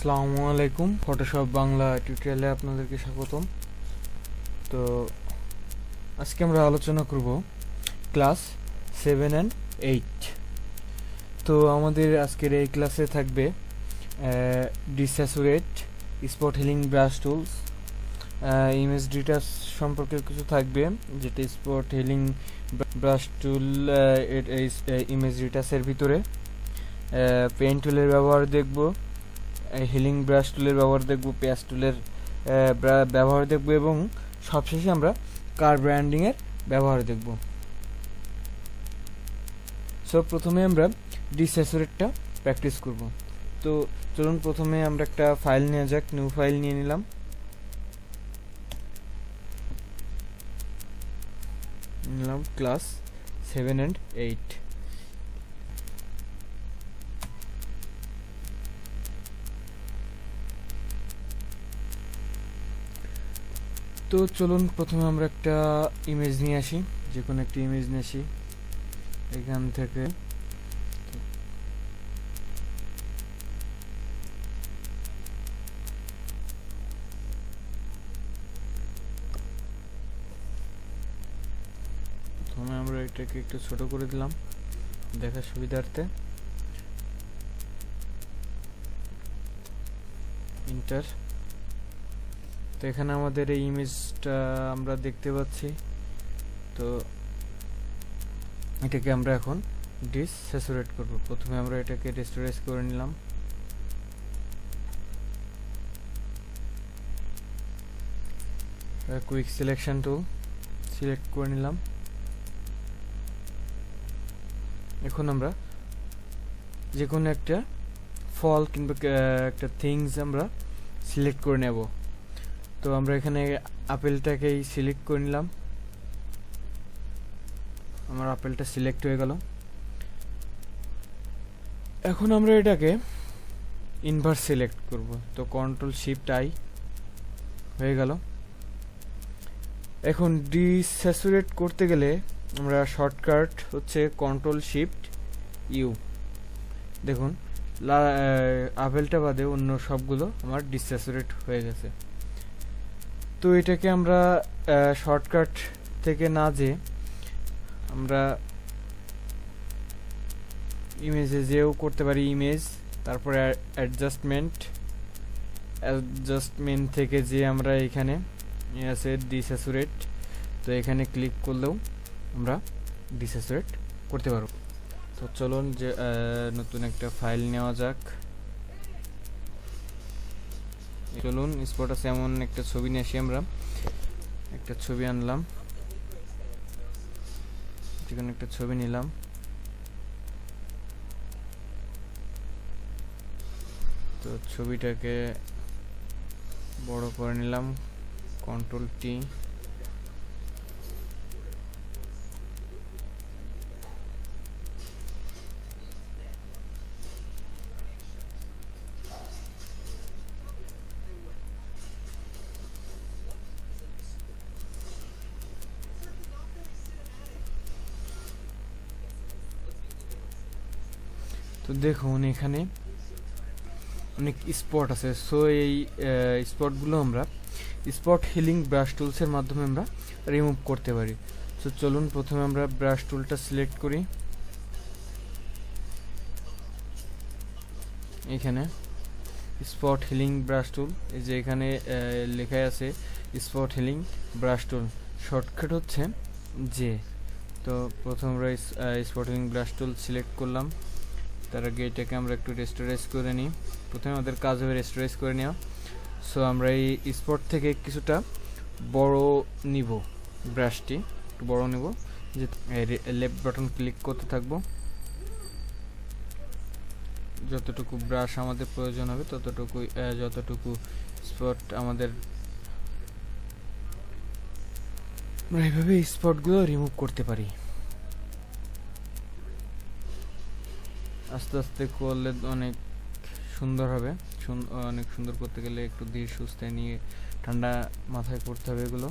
আসসালামু আলাইকুম, ফটোশপ বাংলা টিউটোরিয়ালে আপনাদেরকে স্বাগতম। তো আজকে আমরা আলোচনা করব ক্লাস 7 অ্যান্ড 8। তো আমাদের আজকের এই ক্লাসে থাকবে desaturate, spot healing brush tools, image detach সম্পর্কে কিছু থাকবে, যেটা spot healing brush tool image ডিটাচের ভিতরে। পেন টুলের ব্যবহার দেখব, হিলিং ব্রাশ টুলের ব্যবহার দেখব, পেজ টুলের ব্যবহার দেখব এবং সবশেষে আমরা কার ব্র্যান্ডিংয়ের ব্যবহার দেখব। সো প্রথমে আমরা ডিস্যাচুরেটটা প্র্যাকটিস করব। তো চলুন প্রথমে আমরা একটা ফাইল নেওয়া যাক। নিউ ফাইল নিয়ে নিলাম। Class 7 and 8। তো চলুন প্রথমে আমরা একটা ইমেজ নিয়ে আসি, যে কোনো একটা ইমেজ নিয়ে আসি এখান থেকে। প্রথমে আমরা এটাকে একটু ছোট করে দিলাম দেখার সুবিধার্থে। ইন্টার। তো এখানে আমাদের এই ইমেজটা আমরা দেখতে পাচ্ছি। তো এটাকে আমরা এখন ডিস্যাচুরেট করব। প্রথমে আমরা এটাকে রেস্টোরেজ করে নিলাম। কুইক সিলেকশন টুল সিলেক্ট করে নিলাম। এখন আমরা যে কোনো একটা ফল কিংবা একটা থিংস আমরা সিলেক্ট করে নেব। তো আমরা এখানে আপেলটাকেই সিলেক্ট করে নিলাম। আমার আপেলটা সিলেক্ট হয়ে গেল। এখন আমরা এটাকে ইনভার্স সিলেক্ট করব। তো কন্ট্রোল শিফট আই হয়ে গেল। এখন ডিস্যাচুরেট করতে গেলে আমরা শর্টকাট হচ্ছে কন্ট্রোল শিফট ইউ। দেখুন আপেলটা বাদে অন্য সবগুলো আমার ডিস্যাচুরেট হয়ে গেছে। তো এটাকে আমরা শর্টকাট থেকে না যে আমরা ইমেজে যেও করতে পারি। ইমেজ, তারপরে অ্যাডজাস্টমেন্ট থেকে যে আমরা এখানে আছে ডিস্যাচুরেট, তো এখানে ক্লিক করলেও আমরা ডিস্যাচুরেট করতে পারব। তো চলুন যে নতুন একটা ফাইল নেওয়া যাক। চলুন স্পট আছে এমন একটা ছবি নিয়ে আসি। আমরা একটা ছবি আনলাম, যেখানে একটা ছবি নিলাম। তো ছবিটাকে বড় করে নিলাম, কন্ট্রোল টি। তো দেখুন এখানে অনেক স্পট আছে। সো এই স্পটগুলো আমরা স্পট হিলিং ব্রাশ টুলসের মাধ্যমে আমরা রিমুভ করতে পারি। সো চলুন প্রথমে আমরা ব্রাশ টুলটা সিলেক্ট করি। এখানে স্পট হিলিং ব্রাশ টুল, এই যে এখানে লেখা আছে স্পট হিলিং ব্রাশ টুল, শর্টকাট হচ্ছে জে। তো প্রথম আমরা spot healing brush tool select করলাম। তার আগে এটাকে আমরা একটু রেস্টোরেজ করে নিই। প্রথমে আমাদের কাজ হবে রেস্টোরেজ করে নেওয়া। সো আমরা এই স্পট থেকে কিছুটা বড় নিব, ব্রাশটি একটু বড় নিব। যে লেফট বাটন ক্লিক করতে থাকবো। যতটুকু ব্রাশ আমাদের প্রয়োজন হবে যতটুকু স্পট আমাদের, আমরা এইভাবে স্পটগুলো রিমুভ করতে পারি। আস্তে আস্তে করলে অনেক সুন্দর হবে। অনেক সুন্দর করতে গেলে একটু ধীর সুস্থে নিয়ে ঠান্ডা মাথায় করতে হবে এগুলো।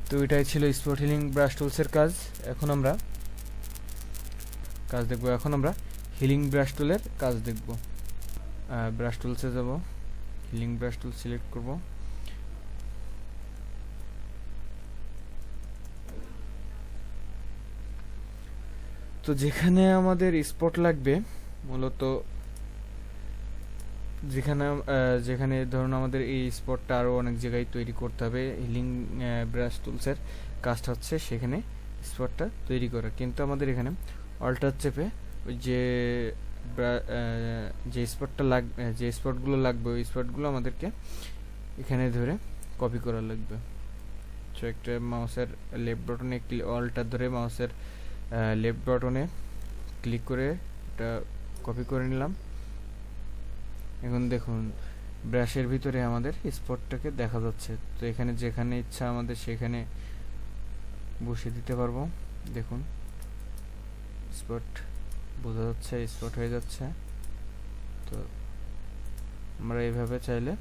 তো এটাই ছিল স্পট হিলিং ব্রাশ টুলসের কাজ। এখন আমরা দেখব এখন আমরা হিলিং ব্রাশ টুলের কাজ দেখব। ব্রাশ টুলসে যাব, হিলিং ব্রাশ টুল সিলেক্ট করব। তো যেখানে আমাদের স্পট লাগবে, মূলত যেখানে ধরুন আমাদের এই স্পটটা আরও অনেক জায়গায় তৈরি করতে হবে, হিলিং ব্রাশ টুলসের কাজটা হচ্ছে সেখানে স্পটটা তৈরি করা। কিন্তু আমাদের এখানে অল্টার চেপে ওই যে স্পটটা লাগবে, যে স্পটগুলো লাগবে ওই স্পটগুলো আমাদেরকে এখানে ধরে কপি করা লাগবে। তো একটা মাউসের লেফট বাটনে অল্টার ধরে মাউসের লেফট বাটনে ক্লিক করে এটা কপি করে নিলাম। এখন দেখুন ব্রাশের ভিতরে আমাদের স্পটটাকে দেখা যাচ্ছে। তো এখানে যেখানে ইচ্ছা আমাদের সেখানে বসিয়ে দিতে পারবো। দেখুন স্পট বোঝা যাচ্ছে, স্পট হয়ে যাচ্ছে। তো আমরা এইভাবে চাইলে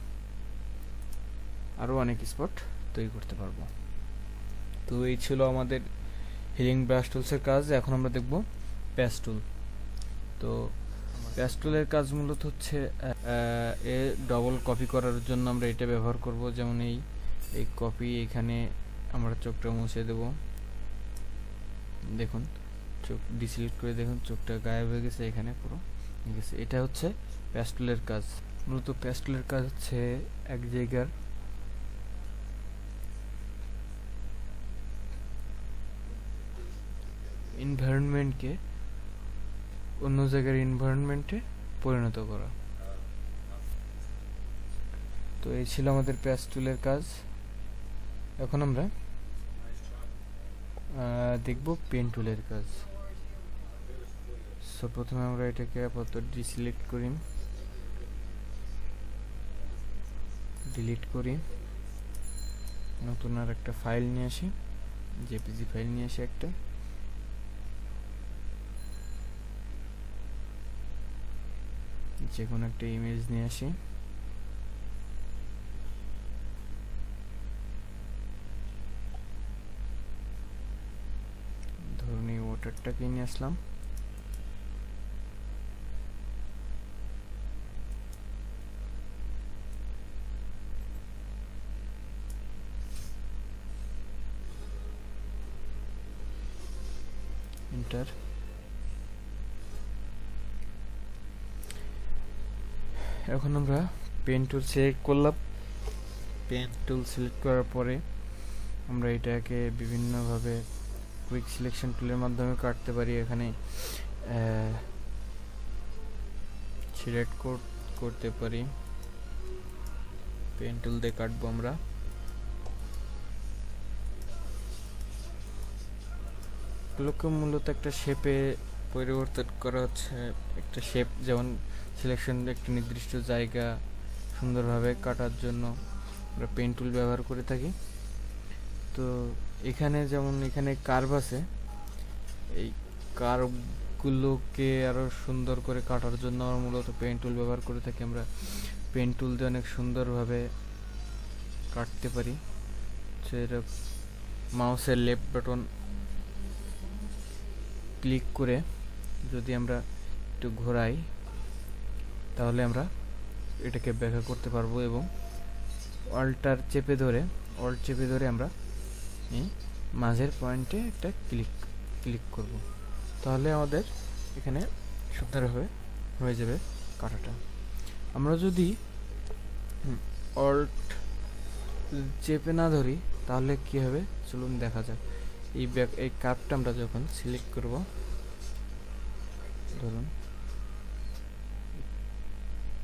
আরও অনেক স্পট তৈরি করতে পারবো। তো এই ছিল আমাদের হিলিং ব্রাশ টুলসের কাজ। এখন আমরা দেখব প্যাচ টুল। তো প্যাচ টুলের কাজ মূলত হচ্ছে এ ডবল কপি করার জন্য আমরা এটা ব্যবহার করব। যেমন এই কপি, এখানে আমরা চোখটা মুছে দেব। দেখুন চোখ ডিসিলেক্ট করে দেখুন চোখটা গায়েব হয়ে গেছে, এখানে পুরো ঠিক আছে। এটা হচ্ছে প্যাচ টুলের কাজ। মূলত প্যাচ টুলের কাজ হচ্ছে এক জায়গার এনভায়রনমেন্টকে অন্য জায়গার এনভায়রনমেন্টে পরিণত করা। তো এই ছিল আমাদের প্যাচ টুলের কাজ। এখন আমরা দেখব পেন টুলের কাজ। সো প্রথমে আমরা এটাকে আপাতত ডিসিলেক্ট করি, ডিলিট করি, নতুন আর একটা ফাইল নিয়ে আসি, জেপিজি ফাইল নিয়ে আসি একটা। যে কোনো একটা ইমেজ নিয়ে আসি। ধরুন এই ওয়াটারটাকে নিয়ে আসলাম। এন্টার। এখন আমরা পেন টুল সিলেক্ট করলাম। পেন টুল সিলেক্ট করার পরে আমরা এটাকে বিভিন্নভাবে কুইক সিলেকশন টুলের মাধ্যমে কাটতে পারি। এখানে সিলেক্ট করতে পারি, পেন টুল দিয়ে কাটবো আমরা। এগুলোকে মূলত একটা শেপে পরিবর্তন করা হচ্ছে। একটা শেপ যেমন সিলেকশন একটা নির্দিষ্ট জায়গা সুন্দরভাবে কাটার জন্য আমরা পেন টুল ব্যবহার করে থাকি। তো এখানে যেমন এখানে কার্ভ আছে, এই কার্ভগুলোকে আরও সুন্দর করে কাটার জন্য আমরা মূলত পেন টুল ব্যবহার করে থাকি। আমরা পেন টুল দিয়ে অনেক সুন্দরভাবে কাটতে পারি। সেটা মাউসের লেফট বাটন ক্লিক করে যদি আমরা একটু ঘোরাই তাহলে আমরা এটাকে ব্যাখ্যা করতে পারবো, এবং অল্ট চেপে ধরে আমরা এই মাঝের পয়েন্টে একটা ক্লিক করব, তাহলে আমাদের এখানে সুন্দরভাবে হয়ে যাবে কাটাটা। আমরা যদি অল্ট চেপে না ধরি তাহলে কি হবে চলুন দেখা যাক। এই কার্ভটা আমরা যখন সিলেক্ট করব, ধরুন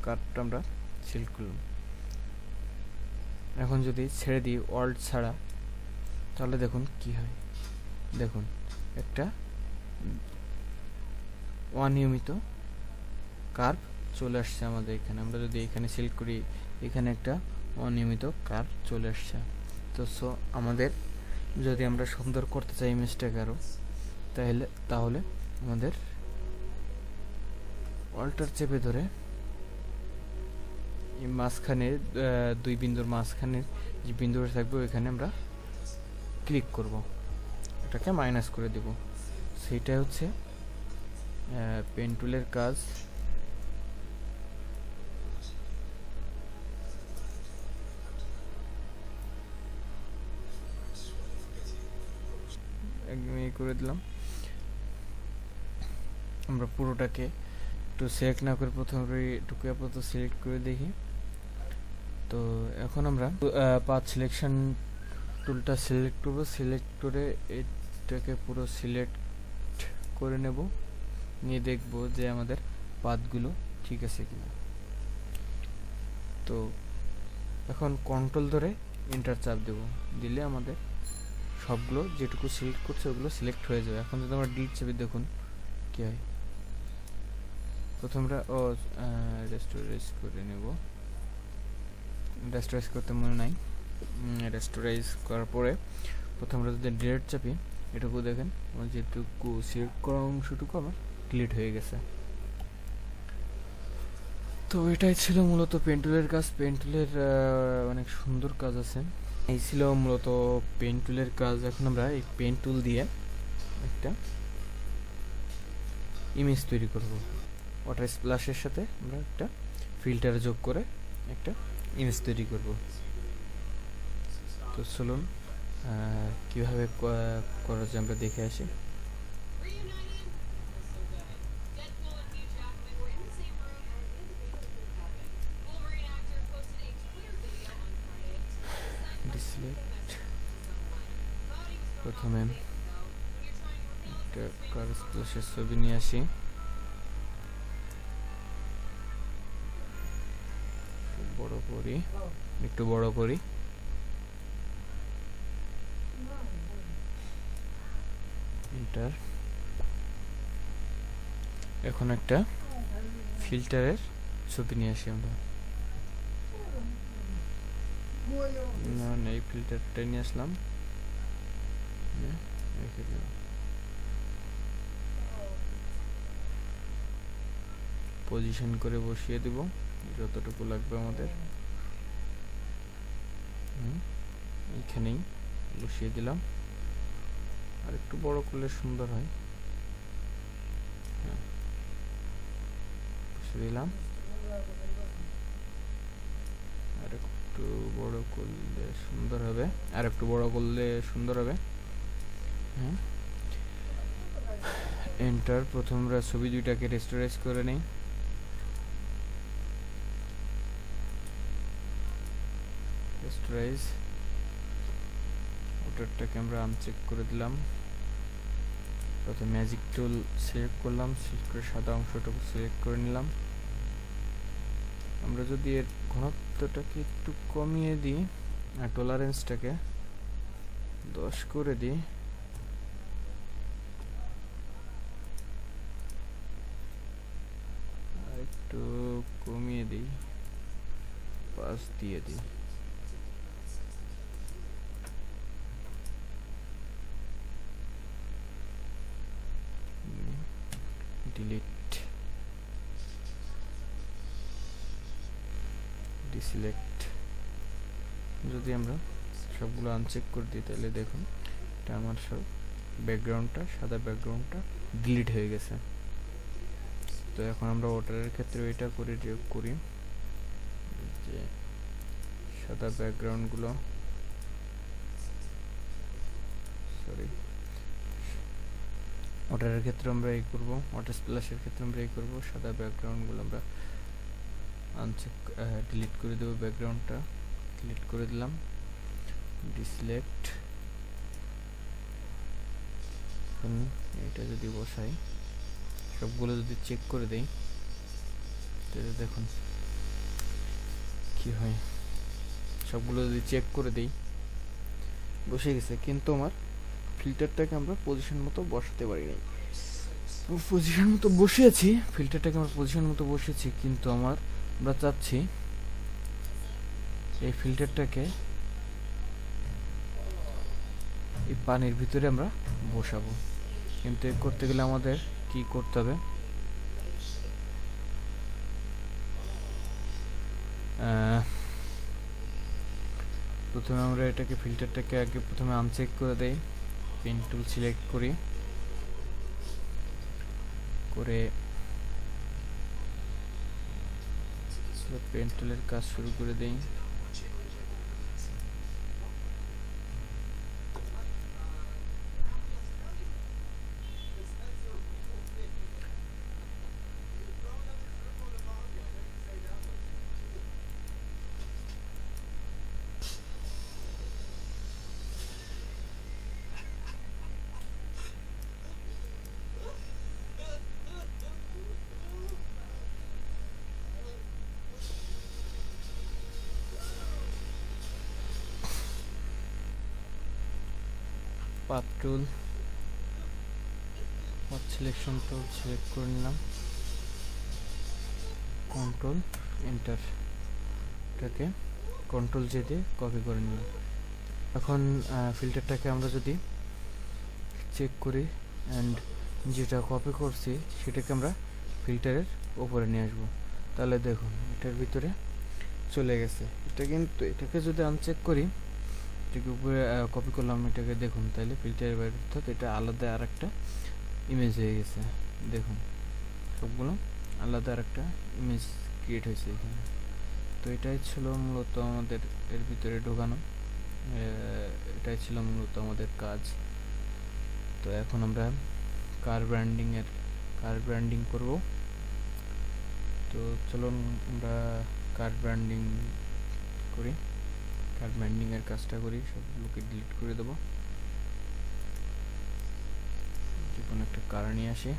কার্ভটা আমরা সিলেক্ট করলাম, এখন যদি ছেড়ে দিই অল্ট ছাড়া তাহলে দেখুন কি হয়। দেখুন একটা অনিয়মিত কার্ভ চলে আসছে আমাদের এখানে। আমরা যদি এখানে সিলেক্ট করি, এখানে একটা অনিয়মিত কার্ভ চলে আসছে। তো সো আমাদের যদি আমরা সুন্দর করতে চাই ইমেজটাকে আরও, তাহলে আমাদের অল্টার চেপে ধরে এই মাঝখানে দুই বিন্দুর মাঝখানে যে বিন্দুটা থাকবে ওইখানে আমরা ক্লিক করব, এটাকে মাইনাস করে দেব। সেইটা হচ্ছে পেন টুলের কাজ একদম করে দিলাম। আমরা পুরোটাকে একটু সিলেক্ট না করে প্রথমে এটুকু আপাতত সিলেক্ট করে দেখি। তো এখন আমরা পাথ সিলেকশন টুলটা সিলেক্ট করব, সিলেক্ট করে এটাকে পুরো সিলেক্ট করে নেব, নিয়ে দেখব যে আমাদের পাথগুলো ঠিক আছে কিনা। তো এখন কন্ট্রোল ধরে এন্টার চাপ দেব, দিলে আমাদের সবগুলো যেটুকু সিলেক্ট করছে ওগুলো সিলেক্ট হয়ে যাবে। এখন যদি আমরা ডিলিট চাপি দেখুন কি হয়। প্রথমটা রেস্টোরাইজ করে নেব, রেস্টোরাইজ করতে মনে নাই। রেস্টোরাইজ করার পরে প্রথমটা যদি ডিলিট চাপি এটুকু দেখেন আমার যেটুকু সিলেক্ট করা অংশটুকু আমার ডিলিট হয়ে গেছে। তো এটাই ছিল মূলত পেন টুলের কাজ। পেন টুলের অনেক সুন্দর কাজ আছে। এই ছিল মূলত পেন টুলের কাজ। এখন আমরা এই পেন টুল দিয়ে একটা ইমেজ তৈরি করব। ওয়াটার স্প্ল্যাশের সাথে আমরা একটা ফিল্টার যোগ করে একটা ইমেজ তৈরি করব। তো চলুন কীভাবে করা যায় আমরা দেখে আসি। প্রথমে একটা কার স্প্ল্যাশের ছবি নিয়ে আসি, একটু বড় করি, এন্টার। এখন একটা ফিল্টারের ছবি নিয়ে আসি আমরা, এই ফিল্টারটা নিয়ে আসলাম, পজিশন করে বসিয়ে দিব যতটুকু লাগবে আমাদের। এইখানেই বসিয়ে দিলাম, আর একটু বড় করলে সুন্দর হয়। বসিয়ে দিলাম, আর একটু বড় করলে সুন্দর হবে, আর একটু বড় করলে সুন্দর হবে। এন্টার। প্রথম আমরা ছবি দুইটাকে রেস্টোরাইজ করে নেই। রেস্টোরাইজ ওটারটাকে আমরা আনচেক করে দিলাম। প্রথমে ম্যাজিক টুল সিলেক্ট করলাম, সিলেক্ট করে সাদা অংশটুকু সিলেক্ট করে নিলাম। আমরা যদি এর ঘনত্বটাকে একটু কমিয়ে দিই আর টলারেন্সটাকে 10 করে দিই, আর একটু কমিয়ে দিই, 5 দিয়ে দিই। Delete, deselect. যদি আমরা সবগুলো আনচেক করে দিই তাহলে দেখুন এটা আমার সব ব্যাকগ্রাউন্ডটা, সাদা ব্যাকগ্রাউন্ডটা ডিলিট হয়ে গেছে। তো এখন আমরা ওয়াটারের ক্ষেত্রে এটা করি যে সাদা ব্যাকগ্রাউন্ডগুলো, সরি, ওয়াটারের ক্ষেত্রে আমরা এই করব, ওয়াটার স্প্ল্যাশের ক্ষেত্রে আমরা এই করব, সাদা ব্যাকগ্রাউন্ডগুলো আমরা আনচেক ডিলিট করে দেবো। ব্যাকগ্রাউন্ডটা ডিলিট করে দিলাম, ডিসিলেক্ট। এটা যদি বসাই, সবগুলো যদি চেক করে দেই তাহলে দেখুন কি হয়। সবগুলো যদি চেক করে দেই বসে গেছে, কিন্তু আমার ফিল্টারটাকে আমরা পজিশন মতো বসাতে পারি নাই। পজিশন মতো বসিয়েছি, ফিল্টারটাকে আমরা পজিশন মতো বসিয়েছি, কিন্তু আমরা চাচ্ছি এই ফিল্টারটাকে এই পানির ভিতরে আমরা বসাবো। কিন্তু করতে গেলে আমাদের কি করতে হবে, প্রথমে আমরা এটাকে ফিল্টারটাকে আগে প্রথমে আনচেক করে দেই, পেন টুল সিলেক্ট করি, করে পেন টুলের কাজ শুরু করে দেই। পাথ টুল, পাথ সিলেকশন টুল সিলেক্ট করে নিলাম, কন্ট্রোল এন্টার, এটাকে কন্ট্রোল জে দিয়ে কপি করে নিলাম। এখন ফিল্টারটাকে আমরা যদি চেক করি অ্যান্ড যেটা কপি করছি সেটাকে আমরা ফিল্টারের উপরে নিয়ে আসবো, তাহলে দেখুন এটার ভিতরে চলে গেছে। এটা কিন্তু এটাকে যদি আনচেক করি, এটাকে উপরে কপি করলাম, এটাকে দেখুন তাহলে ফিল্টারের বাইরে, অর্থাৎ এটা আলাদা আর একটা ইমেজ হয়ে গেছে। দেখুন সবগুলো আলাদা আর একটা ইমেজ ক্রিয়েট হয়েছে এখানে। তো এটাই ছিল মূলত আমাদের এর ভিতরে ঢোকানো, এটাই ছিল মূলত আমাদের কাজ। তো এখন আমরা কার ব্র্যান্ডিং করব। তো চলুন আমরা কার ব্র্যান্ডিং করি, কার ব্র্যান্ডিং এর কাজটা করি, সবগুলোকে ডিলিট করে দেবো। যে কোনো একটা কার নিয়ে আসি,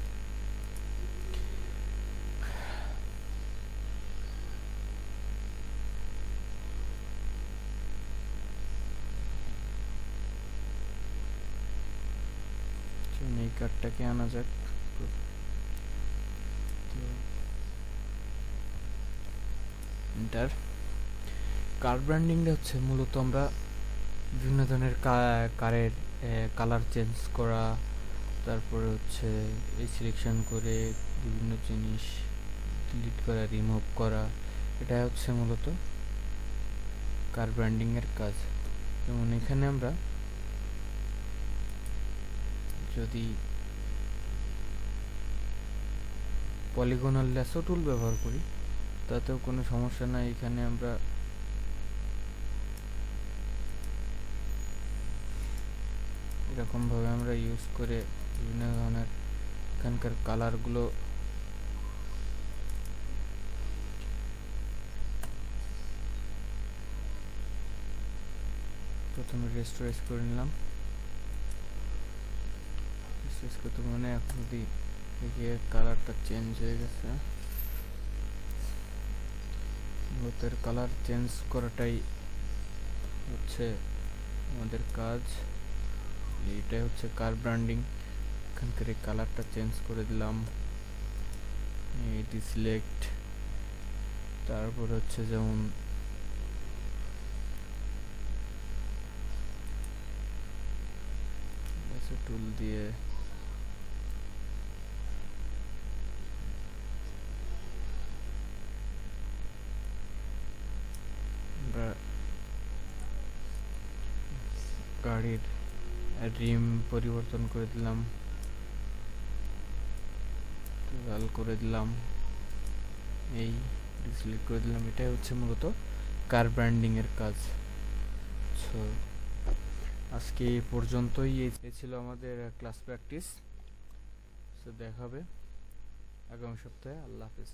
এই কার্ডটাকে আনা যাক। এন্টার। কার ব্র্যান্ডিংটা হচ্ছে মূলত আমরা বিভিন্ন ধরনের কারের কালার চেঞ্জ করা, তারপরে হচ্ছে এই সিলেকশন করে বিভিন্ন জিনিস ডিলিট করা, রিমুভ করা, এটা হচ্ছে মূলত কার ব্র্যান্ডিং এর কাজ। যেমন এখানে আমরা যদি পলিগনাল ল্যাসো টুল ব্যবহার করি তাতেও কোনো সমস্যা নাই। এখানে আমরা এরকমভাবে আমরা ইউজ করে বিভিন্ন ধরনের এখানকার কালারগুলো প্রথমে রেস্টোরেজ করে নিলাম। রেস্টোরেজ করতে মানে এখন যদি দেখি কালারটা চেঞ্জ হয়ে গেছে, ভূতের কালার চেঞ্জ করাটাই হচ্ছে আমাদের কাজ। এইটাই হচ্ছে কার ব্র্যান্ডিং। এখানকার এই কালারটা চেঞ্জ করে দিলাম, এটি সিলেক্ট, তারপর হচ্ছে যেমন টুল দিয়ে আমরা গাড়ির রিম পরিবর্তন করে দিলাম, লাল করে দিলাম, এই সিলেক্ট করে দিলাম। এটাই হচ্ছে মূলত কার ব্র্যান্ডিং এর কাজ। সো আজকে এই পর্যন্তই। এই ছিল আমাদের ক্লাস প্র্যাকটিস। সো দেখা হবে আগামী সপ্তাহে। আল্লাহ হাফেজ।